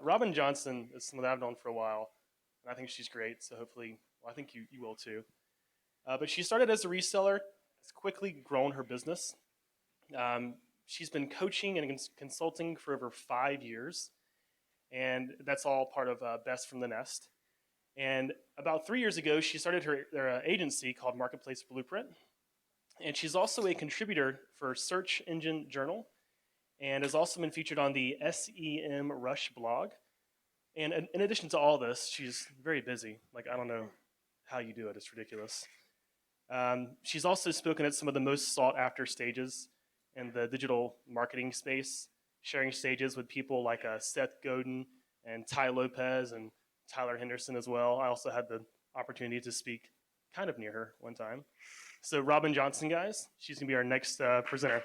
Robyn Johnson is someone that I've known for a while, and I think she's great. So hopefully, well, I think you will too. But she started as a reseller, has quickly grown her business. Um, she's been coaching and consulting for over 5 years, and that's all part of Best from the Nest. And about 3 years ago, she started her agency called Marketplace Blueprint. And she's also a contributor for Search Engine Journal and has also been featured on the SEM Rush blog. And in addition to all this, she's very busy. Like, I don't know how you do it, it's ridiculous. She's also spoken at some of the most sought after stages in the digital marketing space, sharing stages with people like Seth Godin and Ty Lopez and Tyler Henderson as well. I also had the opportunity to speak kind of near her one time. So Robyn Johnson, guys, she's gonna be our next presenter.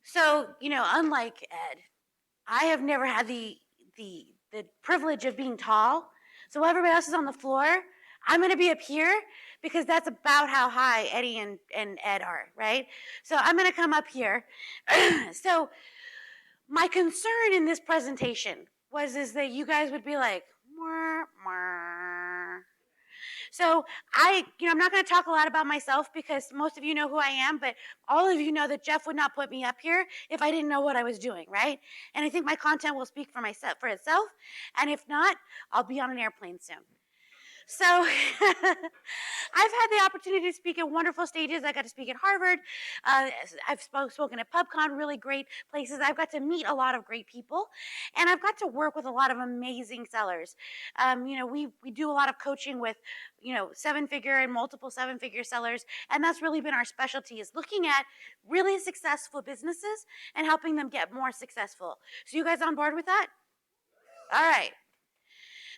So, unlike Ed, I have never had the privilege of being tall. So while everybody else is on the floor, I'm going to be up here because that's about how high Eddie and Ed are, right? So I'm going to come up here. So my concern in this presentation is that you guys would be like, mwah, mwah. So I'm not going to talk a lot about myself because most of you know who I am, but all of you know that Jeff would not put me up here if I didn't know what I was doing, right? And I think my content will speak for itself. And if not, I'll be on an airplane soon. So I've had the opportunity to speak at wonderful stages. I got to speak at Harvard. I've spoken at PubCon, really great places. I've got to meet a lot of great people, and I've got to work with a lot of amazing sellers. We do a lot of coaching with, seven-figure and multiple seven-figure sellers, and that's really been our specialty, is looking at really successful businesses and helping them get more successful. So you guys on board with that? All right.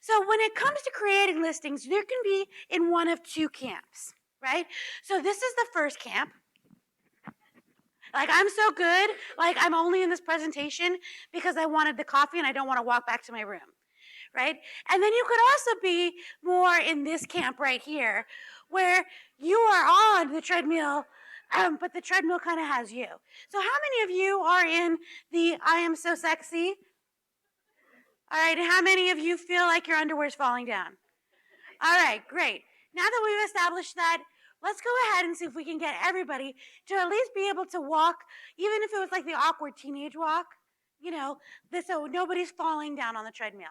So when it comes to creating listings, there can be in one of two camps, right? So this is the first camp. Like, I'm so good, like I'm only in this presentation because I wanted the coffee and I don't want to walk back to my room, right? And then you could also be more in this camp right here where you are on the treadmill, but the treadmill kind of has you. So how many of you are in the I am so sexy? All right, and how many of you feel like your underwear is falling down? All right, great. Now that we've established that, let's go ahead and see if we can get everybody to at least be able to walk, even if it was like the awkward teenage walk, so nobody's falling down on the treadmill.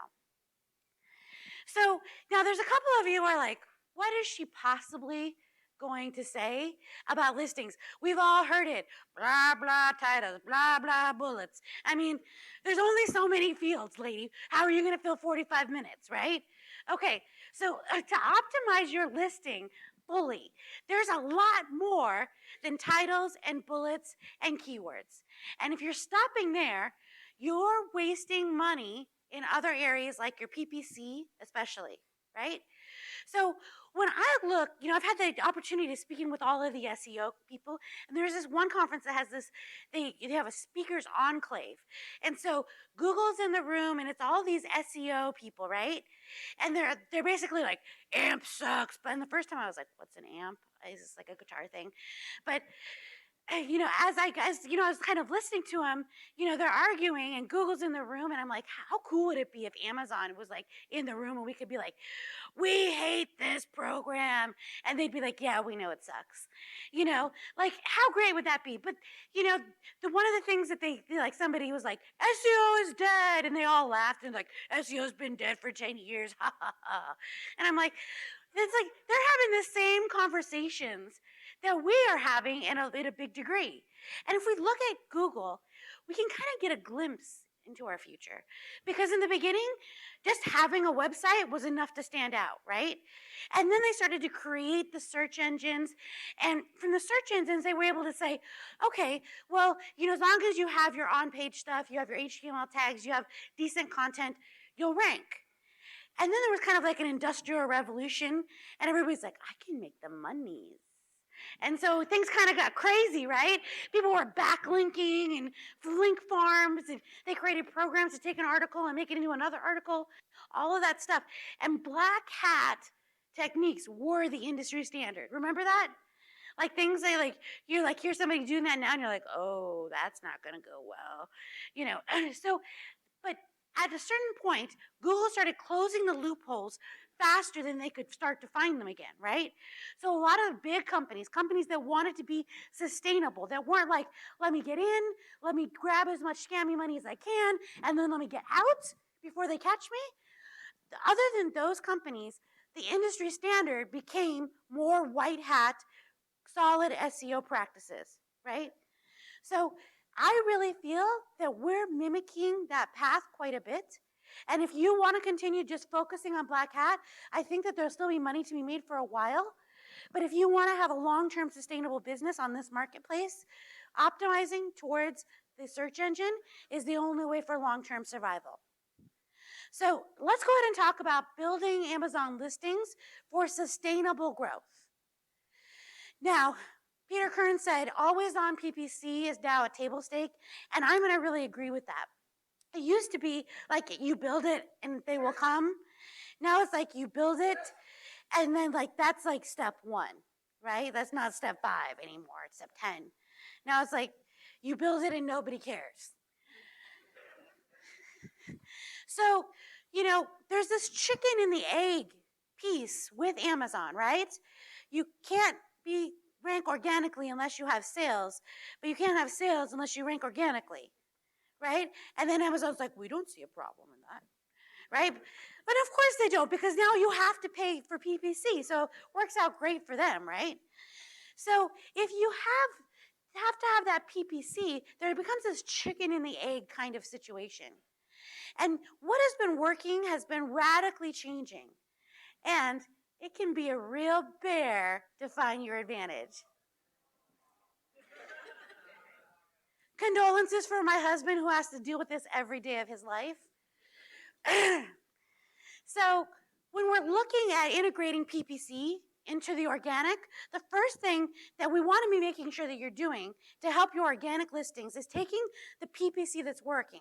So now there's a couple of you who are like, what is she possibly going to say about listings? We've all heard it. Blah, blah, titles, blah, blah, bullets. I mean, there's only so many fields, lady. How are you going to fill 45 minutes, right? Okay, so to optimize your listing fully, there's a lot more than titles and bullets and keywords. And if you're stopping there, you're wasting money in other areas like your PPC especially, right? So when I look, I've had the opportunity to speaking with all of the SEO people, and there's this one conference that has this, they have a speakers enclave. And so Google's in the room, and it's all these SEO people, right? And they're basically like, AMP sucks. But the first time I was like, what's an AMP? Is this like a guitar thing? But as I was kind of listening to them, they're arguing and Google's in the room, and I'm like, how cool would it be if Amazon was like in the room and we could be like, we hate this program, and they'd be like, yeah, we know it sucks. Like, how great would that be? But one of the things that they like, somebody was like, SEO is dead, and they all laughed and like, SEO's been dead for 10 years, ha ha ha. And I'm like, it's like they're having the same conversations that we are having in a big degree. And if we look at Google, we can kind of get a glimpse into our future. Because in the beginning, just having a website was enough to stand out, right? And then they started to create the search engines. And from the search engines, they were able to say, okay, well, as long as you have your on-page stuff, you have your HTML tags, you have decent content, you'll rank. And then there was kind of like an industrial revolution, and everybody's like, I can make the monies. And so things kind of got crazy, right? People were backlinking and link farms, and they created programs to take an article and make it into another article, all of that stuff. And black hat techniques were the industry standard. Remember that? Like things they like, you're like, hear somebody doing that now, and you're like, oh, that's not going to go well. You know, so, but at a certain point, Google started closing the loopholes faster than they could start to find them again, right? So a lot of big companies, companies that wanted to be sustainable, that weren't like, let me get in, let me grab as much scammy money as I can, and then let me get out before they catch me. Other than those companies, the industry standard became more white hat, solid SEO practices, right? So I really feel that we're mimicking that path quite a bit. And if you want to continue just focusing on black hat, I think that there'll still be money to be made for a while. But if you want to have a long-term sustainable business on this marketplace, optimizing towards the search engine is the only way for long-term survival. So let's go ahead and talk about building Amazon listings for sustainable growth. Now, Peter Kern said always on PPC is now a table stake, and I'm going to really agree with that. It used to be like you build it and they will come. Now it's like you build it and then like that's like step 1, right? That's not step 5 anymore, it's step 10. Now it's like you build it and nobody cares. So, you know, there's this chicken and the egg piece with Amazon, right? You can't be rank organically unless you have sales, but you can't have sales unless you rank organically, right? And then Amazon's like, we don't see a problem in that, right? But of course they don't, because now you have to pay for PPC, so it works out great for them, right? So if you have to have that PPC, there becomes this chicken and the egg kind of situation. And what has been working has been radically changing. And it can be a real bear to find your advantage. Condolences for my husband who has to deal with this every day of his life. So when we're looking at integrating PPC into the organic, the first thing that we want to be making sure that you're doing to help your organic listings is taking the PPC that's working.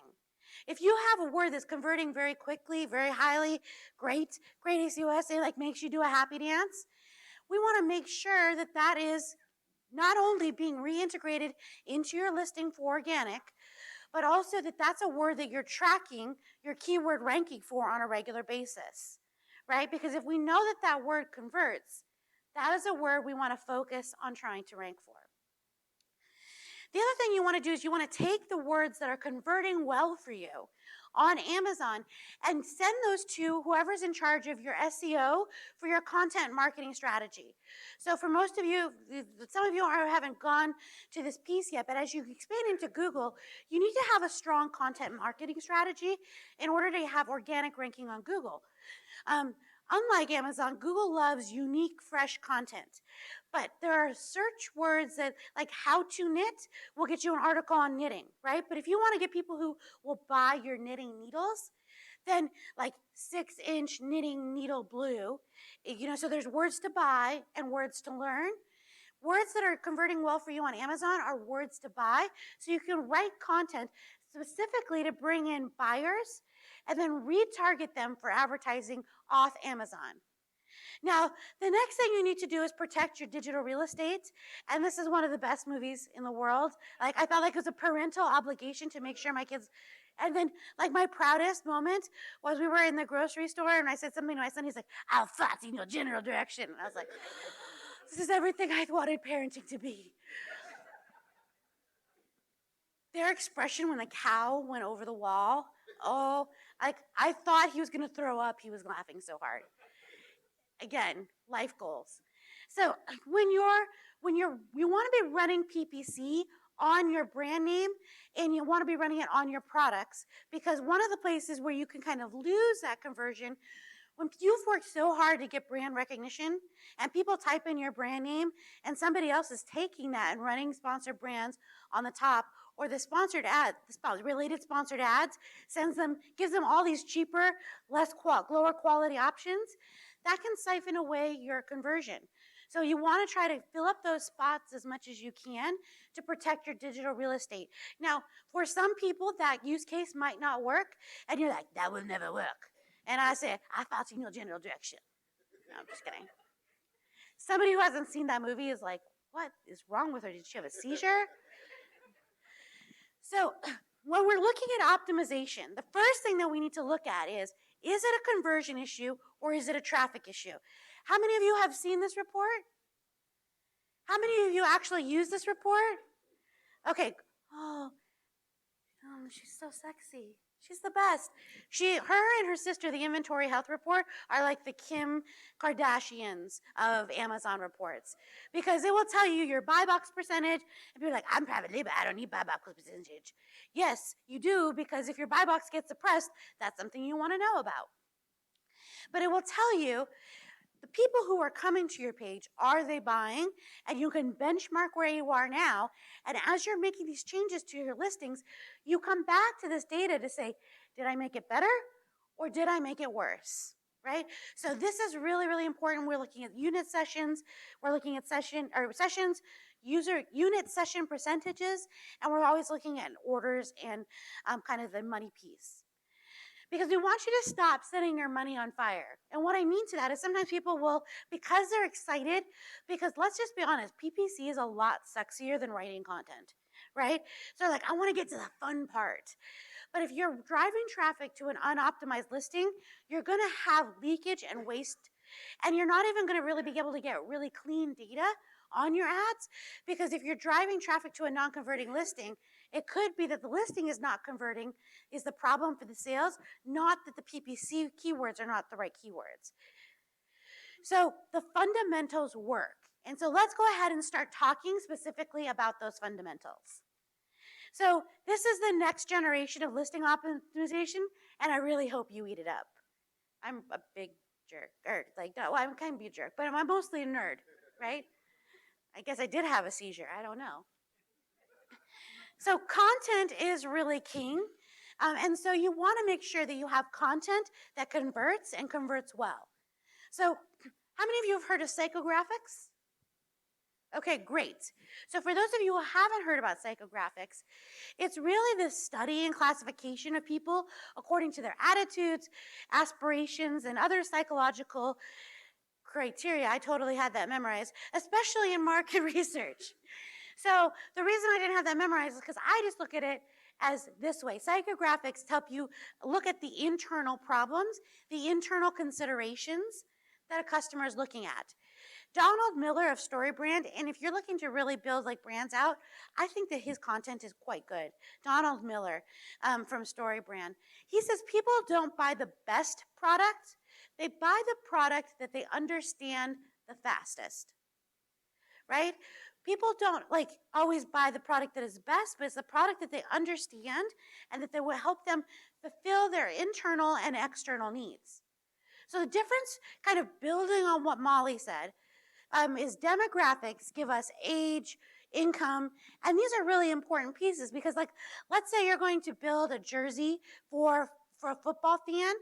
If you have a word that's converting very quickly, very highly, great ACOS, it like makes you do a happy dance, we want to make sure that that is not only being reintegrated into your listing for organic, but also that that's a word that you're tracking your keyword ranking for on a regular basis, right? Because if we know that that word converts, that is a word we want to focus on trying to rank for. The other thing you want to do is you want to take the words that are converting well for you on Amazon and send those to whoever's in charge of your SEO for your content marketing strategy. So for most of you, some of you haven't gone to this piece yet, but as you expand into Google, you need to have a strong content marketing strategy in order to have organic ranking on Google. Unlike Amazon, Google loves unique, fresh content. But there are search words that, like how to knit, will get you an article on knitting, right? But if you want to get people who will buy your knitting needles, then like 6-inch knitting needle blue, so there's words to buy and words to learn. Words that are converting well for you on Amazon are words to buy. So you can write content specifically to bring in buyers and then retarget them for advertising off Amazon. Now, the next thing you need to do is protect your digital real estate. And this is one of the best movies in the world. Like, I felt like it was a parental obligation to make sure my kids. And then, like, my proudest moment was we were in the grocery store and I said something to my son. He's like, I'll thoughts in your general direction. And I was like, this is everything I wanted parenting to be. Their expression when the cow went over the wall, oh, like, I thought he was going to throw up. He was laughing so hard. Again, life goals. So you want to be running PPC on your brand name and you want to be running it on your products, because one of the places where you can kind of lose that conversion when you've worked so hard to get brand recognition and people type in your brand name and somebody else is taking that and running sponsored brands on the top, or the sponsored ad, related sponsored ads, gives them all these cheaper, lower quality options, that can siphon away your conversion. So you want to try to fill up those spots as much as you can to protect your digital real estate. Now, for some people, that use case might not work, and you're like, that will never work. And I say, I thought in your general direction. No, I'm just kidding. Somebody who hasn't seen that movie is like, what is wrong with her? Did she have a seizure? So when we're looking at optimization, the first thing that we need to look at is it a conversion issue or is it a traffic issue? How many of you have seen this report? How many of you actually use this report? Okay. Oh, she's so sexy. She's the best. Her and her sister, the inventory health report, are like the Kim Kardashians of Amazon reports because it will tell you your buy box percentage. And you're like, I'm private label. I don't need buy box percentage. Yes, you do, because if your buy box gets suppressed, that's something you want to know about. But it will tell you the people who are coming to your page, are they buying? And you can benchmark where you are now. And as you're making these changes to your listings, you come back to this data to say, did I make it better or did I make it worse? Right? So this is really, really important. We're looking at unit sessions. We're looking at sessions, user unit session percentages, and we're always looking at orders and kind of the money piece. Because we want you to stop setting your money on fire. And what I mean to that is sometimes people will, because they're excited, because let's just be honest, PPC is a lot sexier than writing content, right? So like, I want to get to the fun part. But if you're driving traffic to an unoptimized listing, you're going to have leakage and waste. And you're not even going to really be able to get really clean data on your ads, because if you're driving traffic to a non-converting listing, it could be that the listing is not converting is the problem for the sales, not that the PPC keywords are not the right keywords. So the fundamentals work. And so let's go ahead and start talking specifically about those fundamentals. So this is the next generation of listing optimization, and I really hope you eat it up. I'm a big jerk, or like, no, I'm kind of a jerk, but I'm mostly a nerd, right? I guess I did have a seizure, I don't know. So content is really king. And so you want to make sure that you have content that converts and converts well. So how many of you have heard of psychographics? Okay, great. So for those of you who haven't heard about psychographics, it's really this study and classification of people according to their attitudes, aspirations, and other psychological criteria. I totally had that memorized, especially in market research. So the reason I didn't have that memorized is because I just look at it as this way. Psychographics help you look at the internal problems, the internal considerations that a customer is looking at. Donald Miller of StoryBrand, and if you're looking to really build like brands out, I think that his content is quite good. Donald Miller from StoryBrand. He says people don't buy the best product, they buy the product that they understand the fastest, right? People don't like always buy the product that is best, but it's the product that they understand and that they will help them fulfill their internal and external needs. So the difference, kind of building on what Molly said, is demographics give us age, income, and these are really important pieces because, like, let's say you're going to build a jersey for a football fan.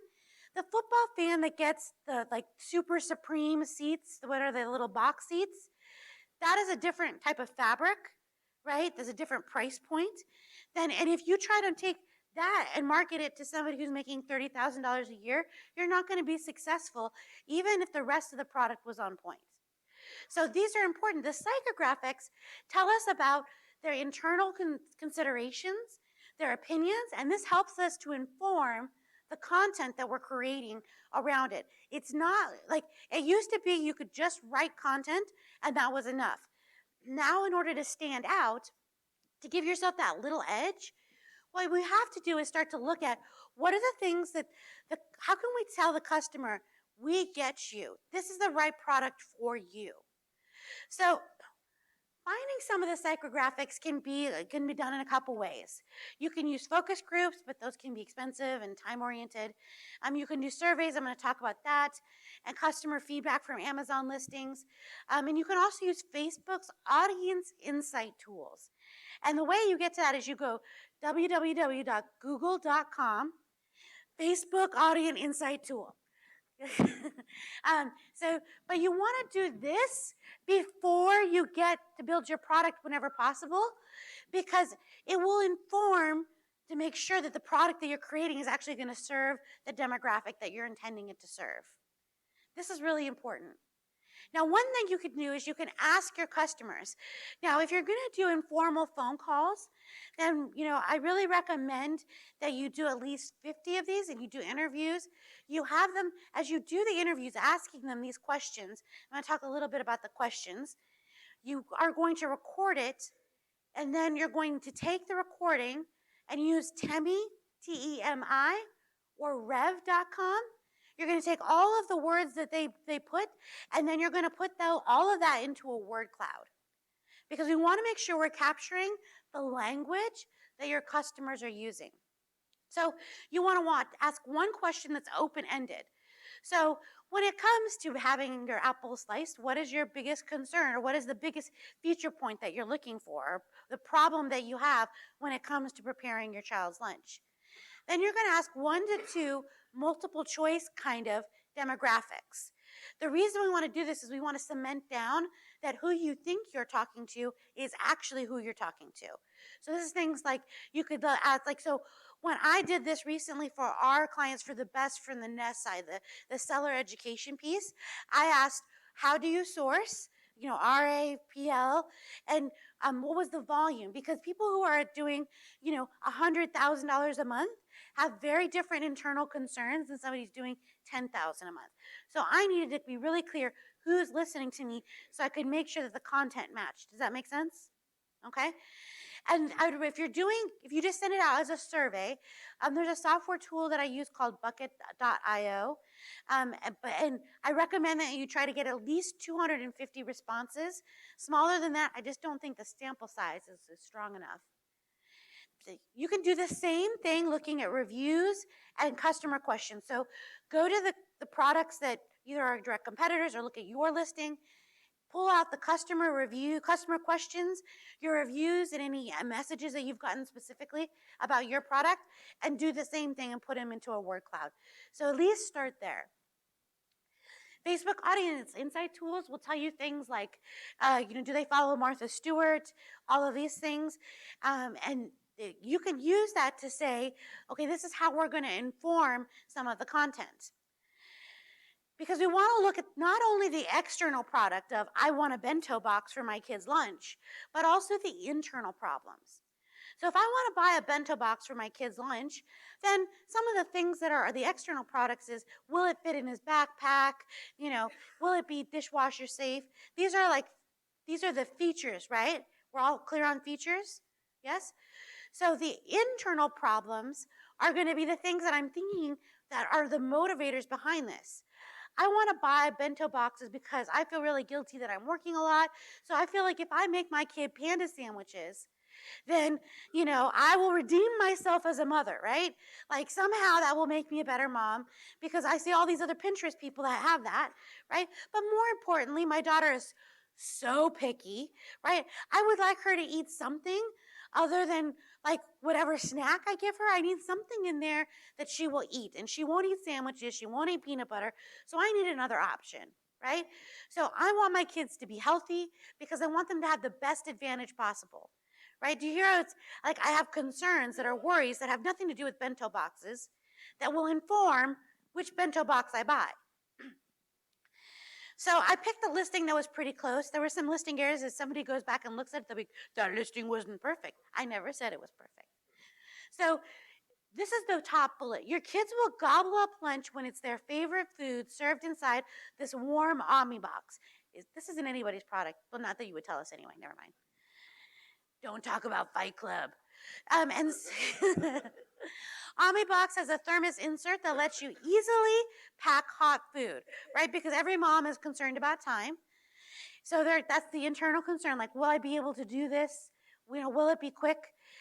The football fan that gets the like super supreme seats, what are the little box seats, that is a different type of fabric, right? There's a different price point. And if you try to take that and market it to somebody who's making $30,000 a year, you're not going to be successful, even if the rest of the product was on point. So these are important. The psychographics tell us about their internal considerations, their opinions, and this helps us to inform the content that we're creating around it. It's not like it used to be you could just write content and that was enough. Now, in order to stand out, to give yourself that little edge, what we have to do is start to look at what are the things that, how can we tell the customer, we get you. This is the right product for you. So finding some of the psychographics can be done in a couple ways. You can use focus groups, but those can be expensive and time-oriented. You can do surveys, I'm going to talk about that, and customer feedback from Amazon listings. And you can also use Facebook's audience insight tools. And the way you get to that is you go www.google.com, Facebook audience insight tool. But you want to do this before you get to build your product whenever possible, because it will inform to make sure that the product that you're creating is actually going to serve the demographic that you're intending it to serve. This is really important. Now, one thing you could do is you can ask your customers. Now, if you're going to do informal phone calls, then, I really recommend that you do at least 50 of these and you do interviews. You have them, as you do the interviews, asking them these questions. I'm going to talk a little bit about the questions. You are going to record it, and then you're going to take the recording and use Temi, T-E-M-I, or Rev.com. You're going to take all of the words that they put, and then you're going to put all of that into a word cloud. Because we want to make sure we're capturing the language that your customers are using. So you want to ask one question that's open-ended. So when it comes to having your apple sliced, what is your biggest concern, or what is the biggest feature point that you're looking for, or the problem that you have when it comes to preparing your child's lunch? Then you're going to ask 1 to 2 multiple choice kind of demographics. The reason we want to do this is we want to cement down that who you think you're talking to is actually who you're talking to. So this is things like you could ask, like, so when I did this recently for our clients for the best from the nest side, the seller education piece, I asked, how do you source? RAPL, and what was the volume? Because people who are doing, $100,000 a month have very different internal concerns than somebody who's doing $10,000 a month. So I needed to be really clear who's listening to me so I could make sure that the content matched. Does that make sense? Okay. And if you just send it out as a survey, there's a software tool that I use called bucket.io. And I recommend that you try to get at least 250 responses. Smaller than that, I just don't think the sample size is strong enough. You can do the same thing looking at reviews and customer questions. So go to the products that either are direct competitors or look at your listing. Pull out the customer questions, your reviews, and any messages that you've gotten specifically about your product, and do the same thing and put them into a word cloud. So at least start there. Facebook Audience Insight tools will tell you things like, do they follow Martha Stewart? All of these things. And you can use that to say, okay, this is how we're going to inform some of the content. Because we want to look at not only the external product of, I want a bento box for my kid's lunch, but also the internal problems. So if I want to buy a bento box for my kid's lunch, then some of the things that are the external products is, will it fit in his backpack? Will it be dishwasher safe? These are the features, right? We're all clear on features? Yes? So the internal problems are going to be the things that I'm thinking that are the motivators behind this. I want to buy bento boxes because I feel really guilty that I'm working a lot. So I feel like if I make my kid panda sandwiches, then, I will redeem myself as a mother, right? Like somehow that will make me a better mom because I see all these other Pinterest people that have that, right? But more importantly, my daughter is so picky, right? I would like her to eat something other than like whatever snack I give her. I need something in there that she will eat, and she won't eat sandwiches. She won't eat peanut butter. So I need another option, right? So I want my kids to be healthy because I want them to have the best advantage possible, right? Do you hear how it's like I have concerns that are worries that have nothing to do with bento boxes that will inform which bento box I buy? So I picked a listing that was pretty close. There were some listing errors. As somebody goes back and looks at it, they'll be, that listing wasn't perfect. I never said it was perfect. So this is the top bullet. Your kids will gobble up lunch when it's their favorite food served inside this warm Omni box. This isn't anybody's product. Well, not that you would tell us anyway. Never mind. Don't talk about Fight Club. And Omnibox has a thermos insert that lets you easily pack hot food, right? Because every mom is concerned about time. So that's the internal concern. Like, will I be able to do this? Will it be quick?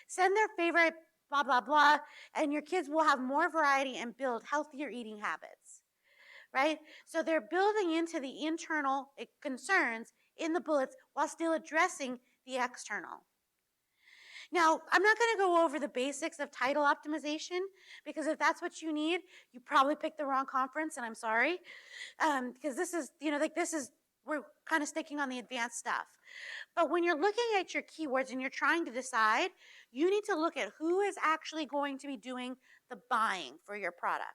Send their favorite blah, blah, blah, and your kids will have more variety and build healthier eating habits, right? So they're building into the internal concerns in the bullets while still addressing the external. Now, I'm not going to go over the basics of title optimization because if that's what you need, you probably picked the wrong conference, and I'm sorry. Because this is, we're kind of sticking on the advanced stuff. But when you're looking at your keywords and you're trying to decide, you need to look at who is actually going to be doing the buying for your product.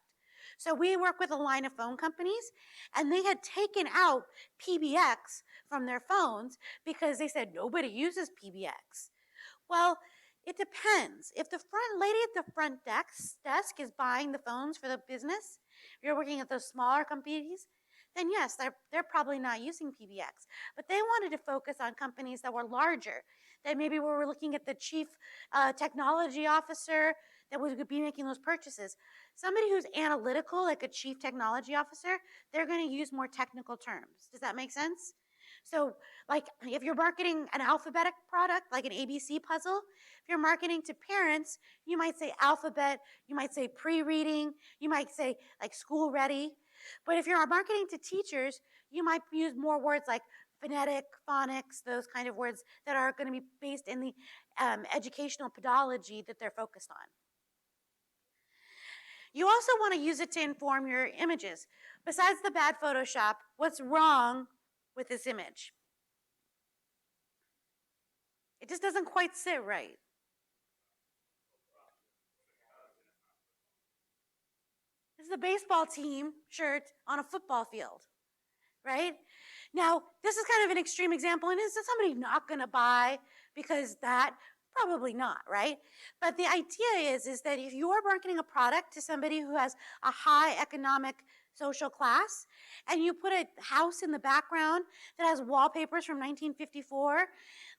So we work with a line of phone companies, and they had taken out PBX from their phones because they said nobody uses PBX. Well, it depends. If the front lady at the front desk is buying the phones for the business, if you're working at those smaller companies, then yes, they're probably not using PBX. But they wanted to focus on companies that were larger, that maybe we were looking at the chief technology officer that would be making those purchases. Somebody who's analytical, like a chief technology officer, they're going to use more technical terms. Does that make sense? So, like, if you're marketing an alphabetic product, like an ABC puzzle, if you're marketing to parents, you might say alphabet, you might say pre-reading, you might say like school ready. But if you're marketing to teachers, you might use more words like phonetic, phonics, those kind of words that are going to be based in the educational pedagogy that they're focused on. You also want to use it to inform your images. Besides the bad Photoshop, what's wrong with this image? It just doesn't quite sit right. This is a baseball team shirt on a football field, right? Now, this is kind of an extreme example, and is somebody not going to buy because that? Probably not, right? But the idea is that if you are marketing a product to somebody who has a high economic social class, and you put a house in the background that has wallpapers from 1954,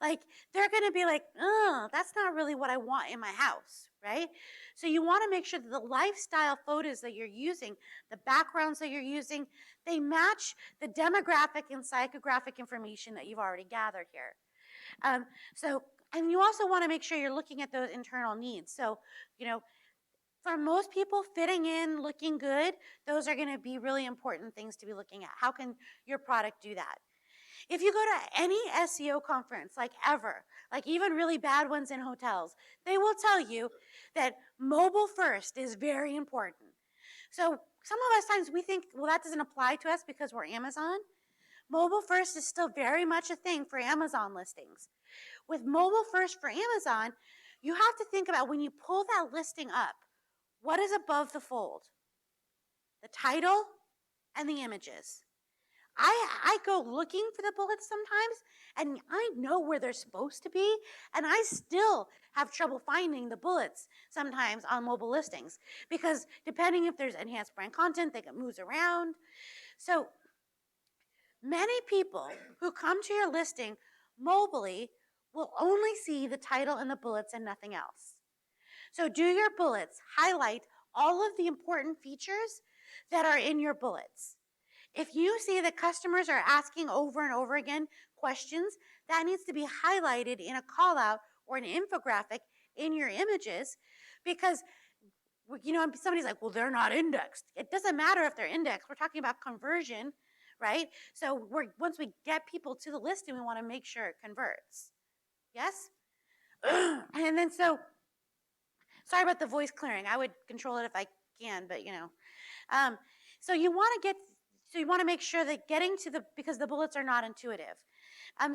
like, they're going to be like, oh, that's not really what I want in my house, right? So you want to make sure that the lifestyle photos that you're using, the backgrounds that you're using, they match the demographic and psychographic information that you've already gathered here. And you also want to make sure you're looking at those internal needs. So, for most people, fitting in, looking good, those are going to be really important things to be looking at. How can your product do that? If you go to any SEO conference, like ever, like even really bad ones in hotels, they will tell you that mobile first is very important. So some of us times we think, well, that doesn't apply to us because we're Amazon. Mobile first is still very much a thing for Amazon listings. With mobile first for Amazon, you have to think about when you pull that listing up, what is above the fold? The title and the images. I go looking for the bullets sometimes, and I know where they're supposed to be, and I still have trouble finding the bullets sometimes on mobile listings, because depending if there's enhanced brand content, they get moves around. So many people who come to your listing mobily will only see the title and the bullets and nothing else. So do your bullets highlight all of the important features that are in your bullets. If you see that customers are asking over and over again questions, that needs to be highlighted in a call out or an infographic in your images, because somebody's like, well, they're not indexed. It doesn't matter if they're indexed. We're talking about conversion, right? So once we get people to the listing, we want to make sure it converts. Yes? And then sorry about the voice clearing. I would control it if I can, but so you want to make sure that getting to because the bullets are not intuitive.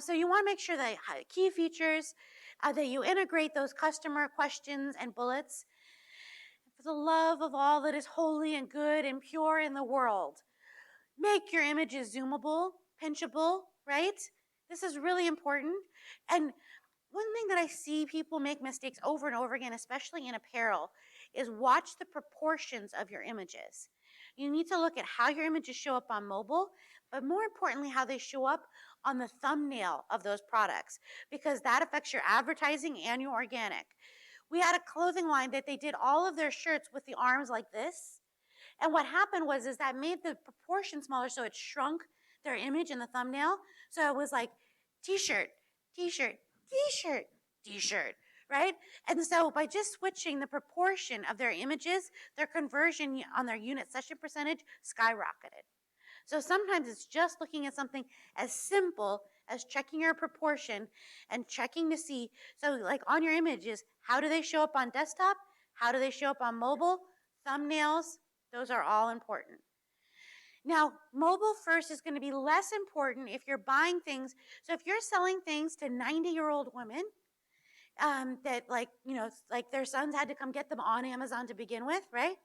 So you want to make sure that key features, that you integrate those customer questions and bullets. For the love of all that is holy and good and pure in the world, make your images zoomable, pinchable, right? This is really important. And one thing that I see people make mistakes over and over again, especially in apparel, is watch the proportions of your images. You need to look at how your images show up on mobile, but more importantly, how they show up on the thumbnail of those products, because that affects your advertising and your organic. We had a clothing line that they did all of their shirts with the arms like this. And what happened was that made the proportion smaller, so it shrunk their image in the thumbnail. So it was like t-shirt, t-shirt, t-shirt, t-shirt, right? And so by just switching the proportion of their images, their conversion on their unit session percentage skyrocketed. So sometimes it's just looking at something as simple as checking your proportion and checking to see, so like on your images, how do they show up on desktop? How do they show up on mobile? Thumbnails, those are all important. Now, mobile first is going to be less important if you're buying things. So if you're selling things to 90-year-old women, that like their sons had to come get them on Amazon to begin with, right?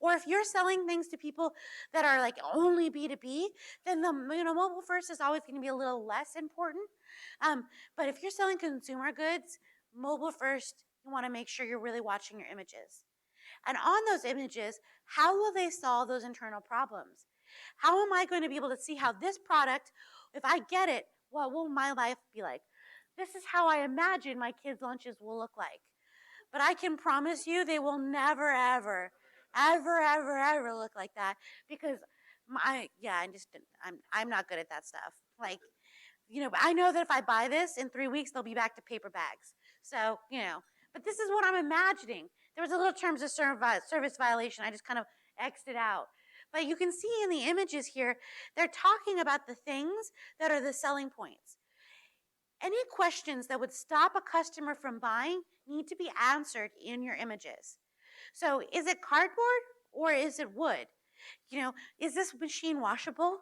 Or if you're selling things to people that are like only B2B, then the mobile first is always going to be a little less important. But if you're selling consumer goods, mobile first, you want to make sure you're really watching your images. And on those images, how will they solve those internal problems? How am I going to be able to see how this product, if I get it, what will my life be like? This is how I imagine my kids' lunches will look like. But I can promise you they will never, ever, ever, ever, ever look like that because I'm not good at that stuff. Like, but I know that if I buy this in 3 weeks, they'll be back to paper bags. So, but this is what I'm imagining. There was a little terms of service violation. I just kind of X'd it out. But you can see in the images here, they're talking about the things that are the selling points. Any questions that would stop a customer from buying need to be answered in your images. So is it cardboard or is it wood? Is this machine washable?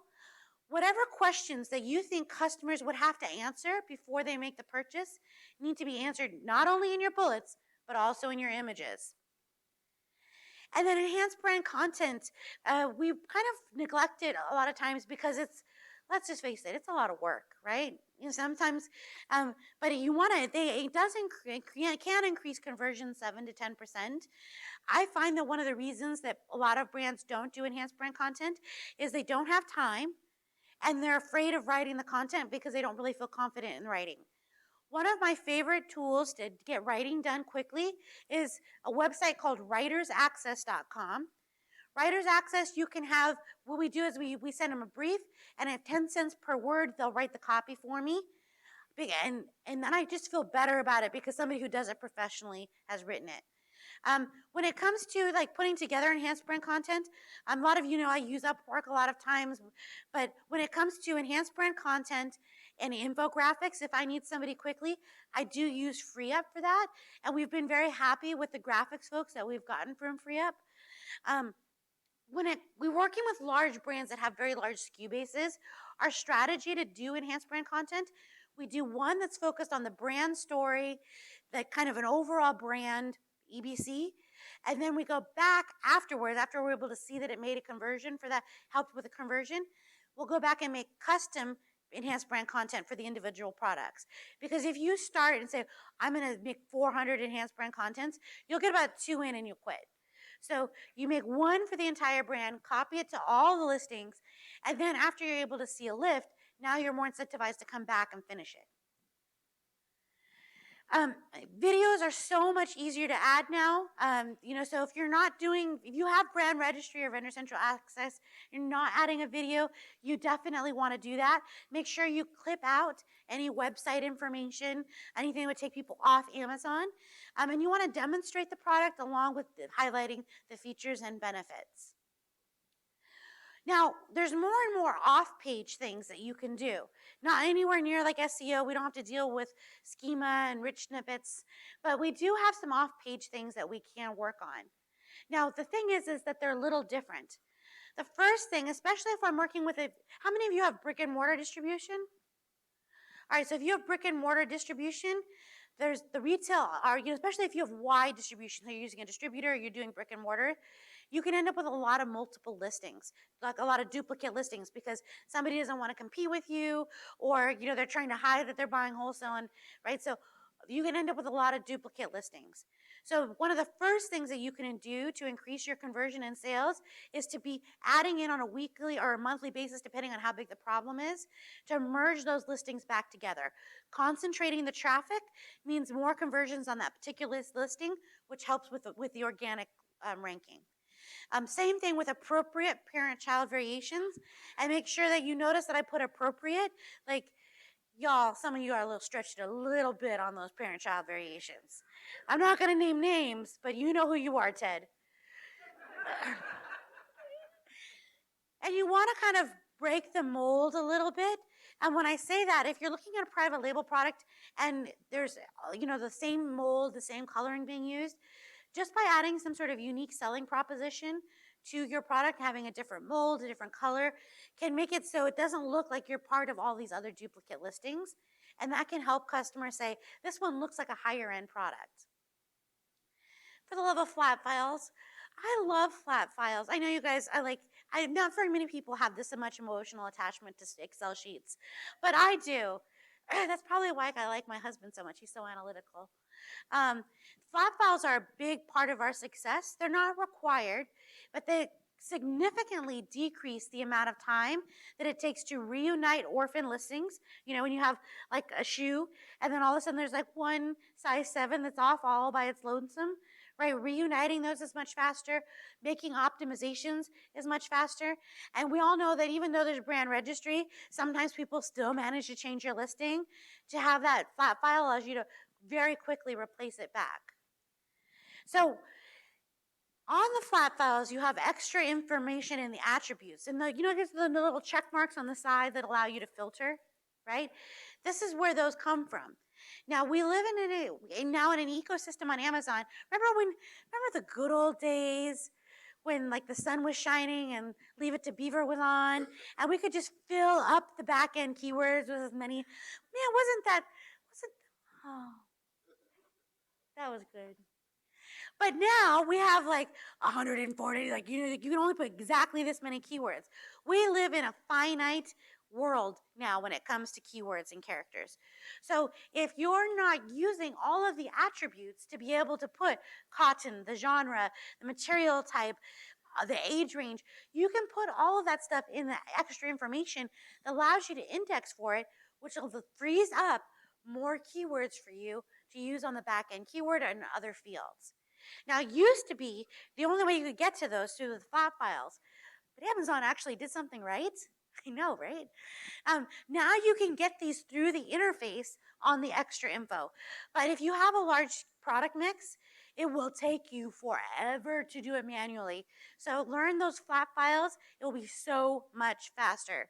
Whatever questions that you think customers would have to answer before they make the purchase need to be answered not only in your bullets, but also in your images. And then enhanced brand content, we kind of neglect it a lot of times because let's just face it, it's a lot of work, right? Sometimes, but you want to, it does can increase conversion 7 to 10%. I find that one of the reasons that a lot of brands don't do enhanced brand content is they don't have time and they're afraid of writing the content because they don't really feel confident in writing. One of my favorite tools to get writing done quickly is a website called writersaccess.com. Writers Access, you can have, what we do is we send them a brief, and at 10 cents per word, they'll write the copy for me. And then I just feel better about it because somebody who does it professionally has written it. When it comes to like putting together enhanced brand content, a lot of you know I use Upwork a lot of times, but when it comes to enhanced brand content and infographics, if I need somebody quickly, I do use FreeUp for that, and we've been very happy with the graphics folks that we've gotten from FreeUp. We're working with large brands that have very large SKU bases, our strategy to do enhanced brand content, we do one that's focused on the brand story, that kind of an overall brand EBC, and then we go back afterwards, after we're able to see that it made a conversion for that, helped with the conversion, we'll go back and make custom enhanced brand content for the individual products. Because if you start and say, I'm going to make 400 enhanced brand contents, you'll get about 2 in and you'll quit. So you make one for the entire brand, copy it to all the listings, and then after you're able to see a lift, now you're more incentivized to come back and finish it. Videos are so much easier to add now. So if you have brand registry or vendor central access, you're not adding a video, you definitely want to do that. Make sure you clip out any website information, anything that would take people off Amazon. And you want to demonstrate the product along with highlighting the features and benefits. Now, there's more and more off-page things that you can do. Not anywhere near like SEO. We don't have to deal with schema and rich snippets, but we do have some off-page things that we can work on. Now, the thing is that they're a little different. The first thing, especially if I'm working with how many of you have brick and mortar distribution? All right, so if you have brick and mortar distribution, there's the retail, especially if you have wide distribution, so you're using a distributor, you're doing brick and mortar, you can end up with a lot of multiple listings, like a lot of duplicate listings because somebody doesn't want to compete with you, or they're trying to hide that they're buying wholesale, right? So you can end up with a lot of duplicate listings. So one of the first things that you can do to increase your conversion and sales is to be adding in on a weekly or a monthly basis, depending on how big the problem is, to merge those listings back together. Concentrating the traffic means more conversions on that particular listing, which helps with the organic ranking. Same thing with appropriate parent-child variations. And make sure that you notice that I put appropriate. Like, y'all, some of you are a little stretched a little bit on those parent-child variations. I'm not going to name names, but you know who you are, Ted. And you want to kind of break the mold a little bit. And when I say that, if you're looking at a private label product and there's, the same mold, the same coloring being used, just by adding some sort of unique selling proposition to your product, having a different mold, a different color, can make it so it doesn't look like you're part of all these other duplicate listings. And that can help customers say, this one looks like a higher end product. For the love of flat files, I love flat files. I know you guys, not very many people have this much emotional attachment to Excel sheets, but I do. That's probably why I like my husband so much. He's so analytical. Um, Flat files are a big part of our success. They're not required, but they significantly decrease the amount of time that it takes to reunite orphan listings. You know, when you have like a shoe and then all of a sudden there's like one size 7 that's off all by its lonesome, right? Reuniting those is much faster. Making optimizations is much faster. And we all know that even though there's brand registry, sometimes people still manage to change your listing. To have that flat file allows you to very quickly replace it back. So on the flat files, you have extra information in the attributes. And there's the little check marks on the side that allow you to filter, right? This is where those come from. Now we live in an ecosystem on Amazon. Remember the good old days when like the sun was shining and Leave It to Beaver was on, and we could just fill up the back end keywords with as many. Man, oh, that was good. But now we have like 140, like you can only put exactly this many keywords. We live in a finite world now when it comes to keywords and characters. So if you're not using all of the attributes to be able to put cotton, the genre, the material type, the age range, you can put all of that stuff in the extra information that allows you to index for it, which will frees up more keywords for you to use on the back end keyword and other fields. Now, it used to be the only way you could get to those through the flat files, but Amazon actually did something right. I know, right? Now you can get these through the interface on the extra info. But if you have a large product mix, it will take you forever to do it manually. So learn those flat files. It will be so much faster.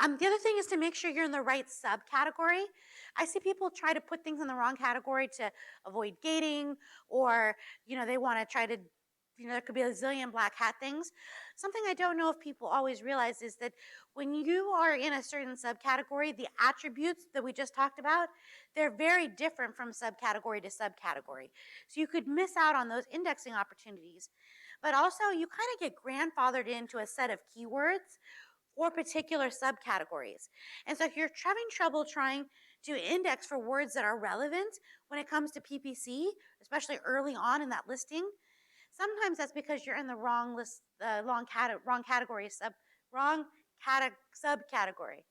The other thing is to make sure you're in the right subcategory. I see people try to put things in the wrong category to avoid gating, or they want to try to, there could be a zillion black hat things. Something I don't know if people always realize is that when you are in a certain subcategory, the attributes that we just talked about, they're very different from subcategory to subcategory. So you could miss out on those indexing opportunities. But also you kind of get grandfathered into a set of keywords or particular subcategories. And so if you're having trouble trying to index for words that are relevant when it comes to PPC, especially early on in that listing, sometimes that's because you're in the wrong list, wrong category, subcategory.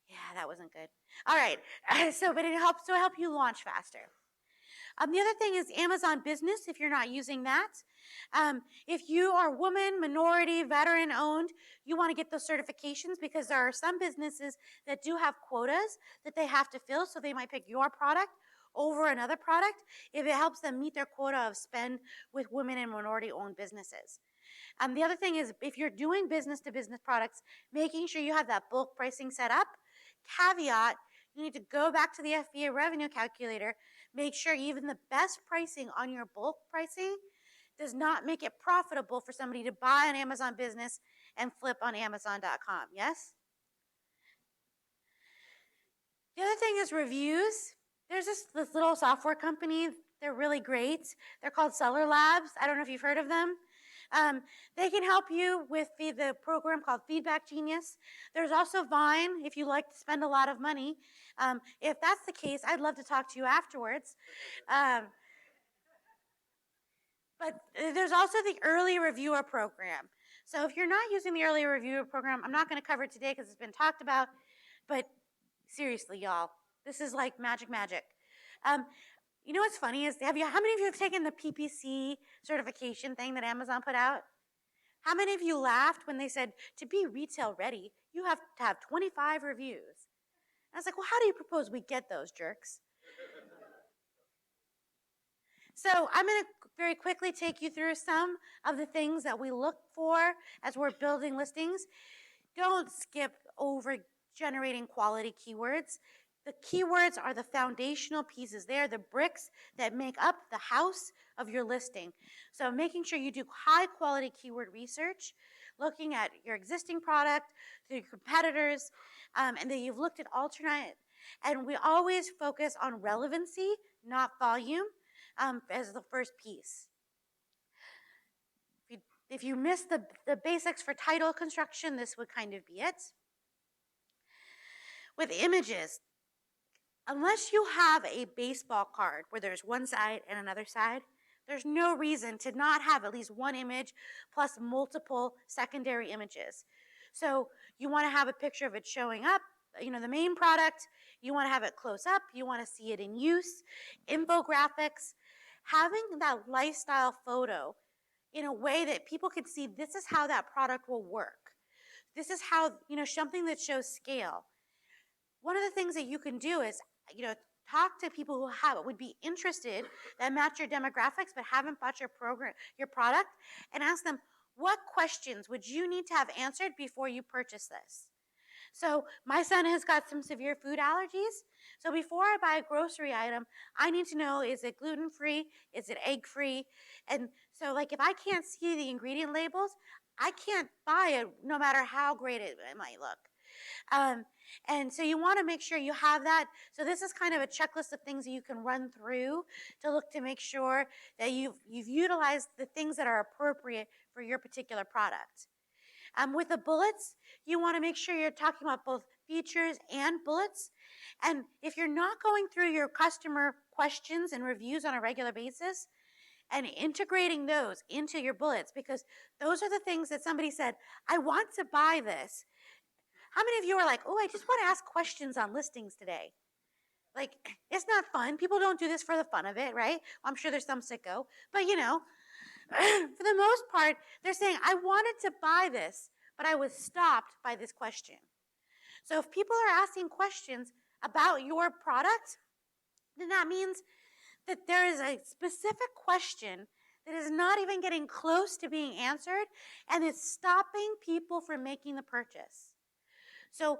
Yeah, that wasn't good. All right, but it helps to help you launch faster. The other thing is Amazon Business, if you're not using that. If you are woman, minority, veteran owned, you want to get those certifications because there are some businesses that do have quotas that they have to fill, so they might pick your product over another product if it helps them meet their quota of spend with women and minority owned businesses. The other thing is if you're doing business to business products, making sure you have that bulk pricing set up. Caveat, you need to go back to the FBA revenue calculator, make sure even the best pricing on your bulk pricing does not make it profitable for somebody to buy an Amazon business and flip on Amazon.com. Yes? The other thing is reviews. There's this little software company. They're really great. They're called Seller Labs. I don't know if you've heard of them. They can help you with the program called Feedback Genius. There's also Vine if you like to spend a lot of money. If that's the case, I'd love to talk to you afterwards. But there's also the Early Reviewer Program. So if you're not using the Early Reviewer Program, I'm not going to cover it today because it's been talked about. But seriously, y'all, this is like magic. You know what's funny is, how many of you have taken the PPC certification thing that Amazon put out? How many of you laughed when they said, to be retail ready, you have to have 25 reviews? And I was like, well, how do you propose we get those, jerks? So I'm going to very quickly take you through some of the things that we look for as we're building listings. Don't skip over generating quality keywords. The keywords are the foundational pieces. They are the bricks that make up the house of your listing. So making sure you do high quality keyword research, looking at your existing product, your competitors, and then you've looked at alternate. And we always focus on relevancy, not volume, as the first piece. If you miss the basics for title construction, this would kind of be it. With images, unless you have a baseball card where there's one side and another side, there's no reason to not have at least one image plus multiple secondary images. So you want to have a picture of it showing up, the main product. You want to have it close up. You want to see it in use. Infographics. Having that lifestyle photo in a way that people can see this is how that product will work. This is how, something that shows scale. One of the things that you can do is, talk to people who would be interested, that match your demographics but haven't bought your product, and ask them, what questions would you need to have answered before you purchase this? So my son has got some severe food allergies. So before I buy a grocery item, I need to know, is it gluten-free? Is it egg-free? And so if I can't see the ingredient labels, I can't buy it no matter how great it might look. And so you want to make sure you have that. So this is kind of a checklist of things that you can run through to look to make sure that you've utilized the things that are appropriate for your particular product. With the bullets, you want to make sure you're talking about both features and bullets. And if you're not going through your customer questions and reviews on a regular basis and integrating those into your bullets, because those are the things that somebody said, I want to buy this. How many of you are like, oh, I just want to ask questions on listings today? It's not fun. People don't do this for the fun of it, right? I'm sure there's some sicko. But, for the most part, they're saying, I wanted to buy this, but I was stopped by this question. So if people are asking questions about your product, then that means that there is a specific question that is not even getting close to being answered, and it's stopping people from making the purchase. So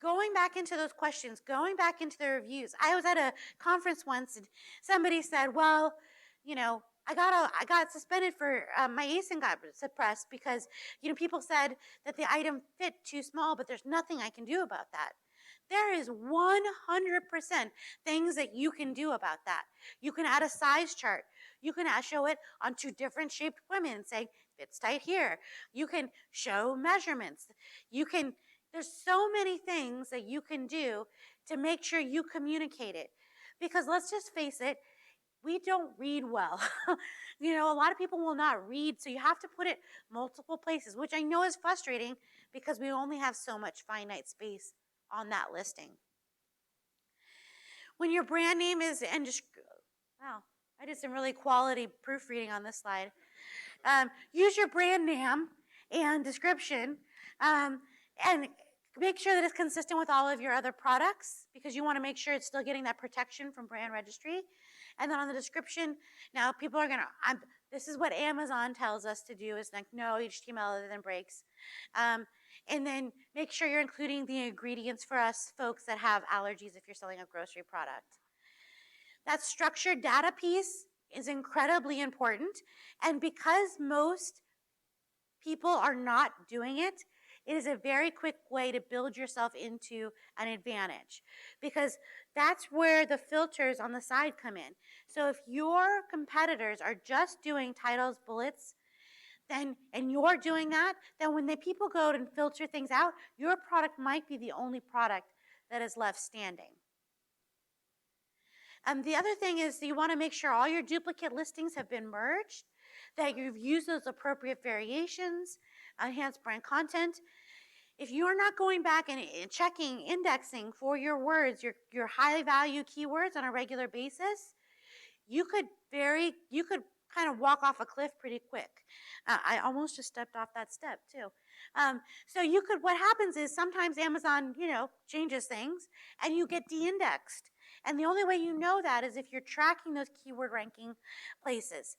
going back into those questions, going back into the reviews. I was at a conference once and somebody said, well, I got suspended for, my ASIN got suppressed because, people said that the item fit too small, but there's nothing I can do about that. There is 100% things that you can do about that. You can add a size chart. You can show it on two different shaped women and say, fits tight here. You can show measurements. There's so many things that you can do to make sure you communicate it. Because let's just face it, we don't read well. A lot of people will not read, so you have to put it multiple places, which I know is frustrating because we only have so much finite space on that listing. When your brand name is, wow, I did some really quality proofreading on this slide. Use your brand name and description, and make sure that it's consistent with all of your other products, because you want to make sure it's still getting that protection from brand registry. And then on the description, now people are this is what Amazon tells us to do, is no HTML other than breaks. And then make sure you're including the ingredients for us folks that have allergies if you're selling a grocery product. That structured data piece is incredibly important. And because most people are not doing it, it is a very quick way to build yourself into an advantage, because that's where the filters on the side come in. So if your competitors are just doing titles, bullets, and you're doing that, then when the people go and filter things out, your product might be the only product that is left standing. The other thing is you want to make sure all your duplicate listings have been merged, that you've used those appropriate variations, enhanced brand content. If you're not going back and checking, indexing for your words, your high value keywords on a regular basis, you could kind of walk off a cliff pretty quick. I almost just stepped off that step too. So what happens is sometimes Amazon, changes things and you get de-indexed. And the only way you know that is if you're tracking those keyword ranking places.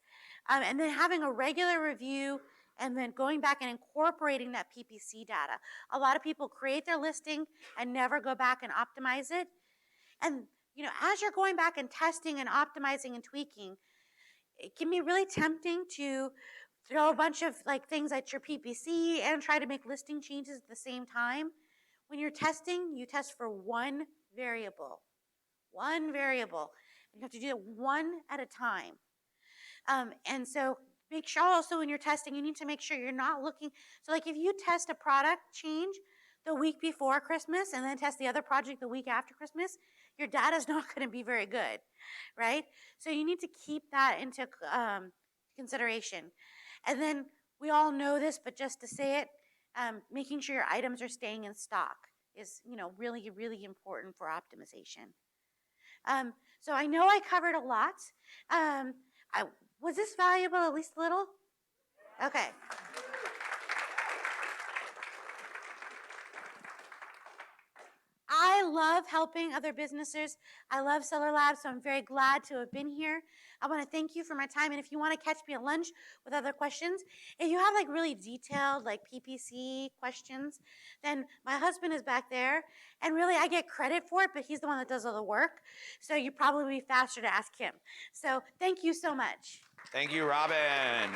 And then having a regular review and then going back and incorporating that PPC data. A lot of people create their listing and never go back and optimize it. And, as you're going back and testing and optimizing and tweaking, it can be really tempting to throw a bunch of like things at your PPC and try to make listing changes at the same time. When you're testing, you test for one variable. One variable. And you have to do it one at a time. And so make sure also when you're testing, you need to make sure you're not looking. So like if you test a product change the week before Christmas and then test the other project the week after Christmas, your data's not going to be very good, right? So you need to keep that into consideration. And then we all know this, but just to say it, making sure your items are staying in stock is, really, really important for optimization. So I know I covered a lot. Was this valuable, at least a little? Okay. I love helping other businesses. I love Seller Labs, so I'm very glad to have been here. I want to thank you for my time, and if you want to catch me at lunch with other questions, if you have like really detailed like PPC questions, then my husband is back there, and really I get credit for it, but he's the one that does all the work, so you probably be faster to ask him. So thank you so much. Thank you, Robyn.